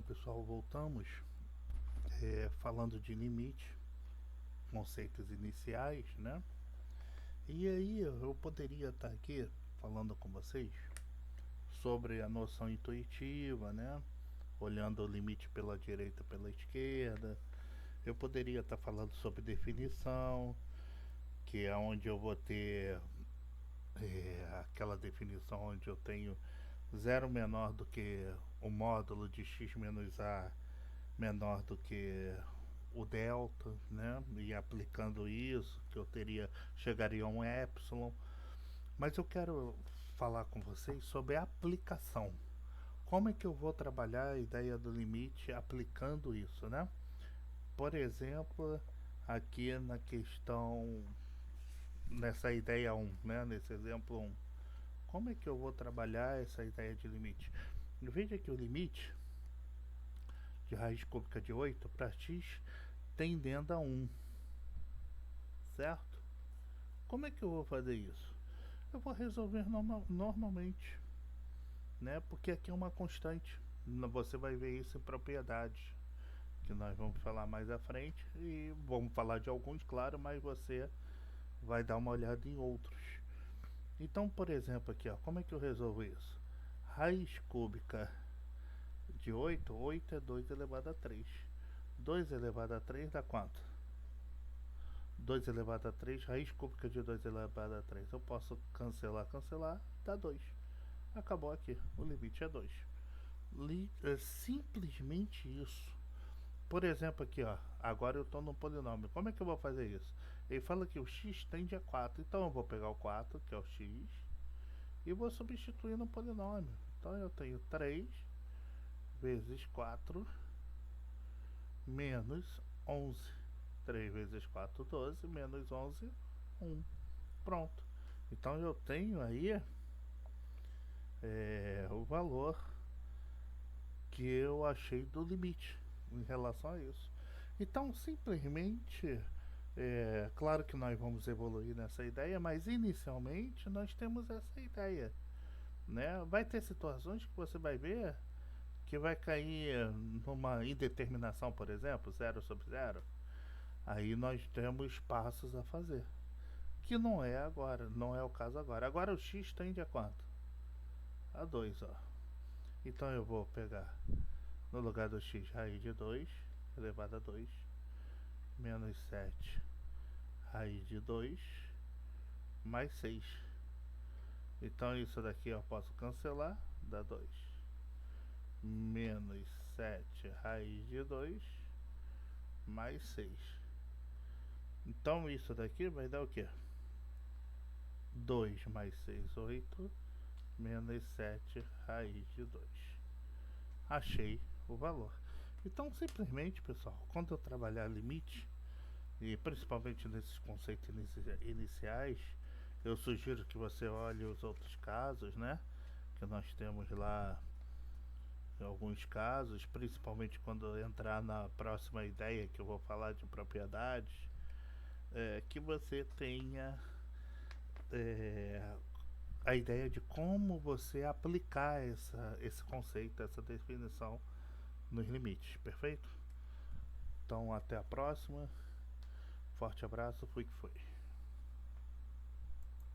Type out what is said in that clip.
pessoal, voltamos falando de limite, conceitos iniciais, né? E aí eu poderia estar aqui falando com vocês sobre a noção intuitiva, né? Olhando o limite pela direita, pela esquerda. Eu poderia estar falando sobre definição, que é onde eu vou ter aquela definição onde eu tenho zero menor do que o módulo de x menos a menor do que o delta, né? E aplicando isso, que eu chegaria a um epsilon. Mas eu quero falar com vocês sobre a aplicação. Como é que eu vou trabalhar a ideia do limite aplicando isso, né? Por exemplo, aqui na questão, nessa ideia 1, né? Nesse exemplo 1. Como é que eu vou trabalhar essa ideia de limite? Veja que o limite de raiz cúbica de 8 para x tendendo a 1, certo? Como é que eu vou fazer isso? Eu vou resolver normalmente, né? Porque aqui é uma constante. Você vai ver isso em propriedades, que nós vamos falar mais à frente, e vamos falar de alguns, claro, mas você vai dar uma olhada em outros. Então, por exemplo, aqui, ó, como é que eu resolvo isso? Raiz cúbica de 8, 8 é 2 elevado a 3. 2 elevado a 3 dá quanto? 2 elevado a 3, raiz cúbica de 2 elevado a 3. Eu posso cancelar, dá 2. Acabou aqui, o limite é 2. É simplesmente isso. Por exemplo, aqui, ó, agora eu estou no polinômio. Como é que eu vou fazer isso? Ele fala que o x tende a 4, então eu vou pegar o 4, que é o x, e vou substituir no polinômio. Então eu tenho 3 vezes 4 menos 11. 3 vezes 4, 12, menos 11, 1. Pronto. Então eu tenho aí o valor que eu achei do limite em relação a isso. Então, simplesmente, claro que nós vamos evoluir nessa ideia, mas inicialmente nós temos essa ideia, né? Vai ter situações que você vai ver que vai cair numa indeterminação, por exemplo, 0 sobre 0. Aí nós temos passos a fazer, que não é agora, não é o caso agora. Agora o x tende a quanto? A 2, ó. Então eu vou pegar no lugar do x raiz de 2 elevado a 2 menos 7 raiz de 2 mais 6. Então isso daqui eu posso cancelar, dá 2 menos 7 raiz de 2 mais 6. Então isso daqui vai dar o que? 2 mais 6, 8 menos 7 raiz de 2. Achei o valor. Então simplesmente, pessoal, quando eu trabalhar limite, e principalmente nesses conceitos iniciais, eu sugiro que você olhe os outros casos, né? Que nós temos lá alguns casos, principalmente quando entrar na próxima ideia que eu vou falar de propriedades, que você tenha a ideia de como você aplicar esse conceito, essa definição nos limites, perfeito? Então até a próxima, forte abraço, fui que foi.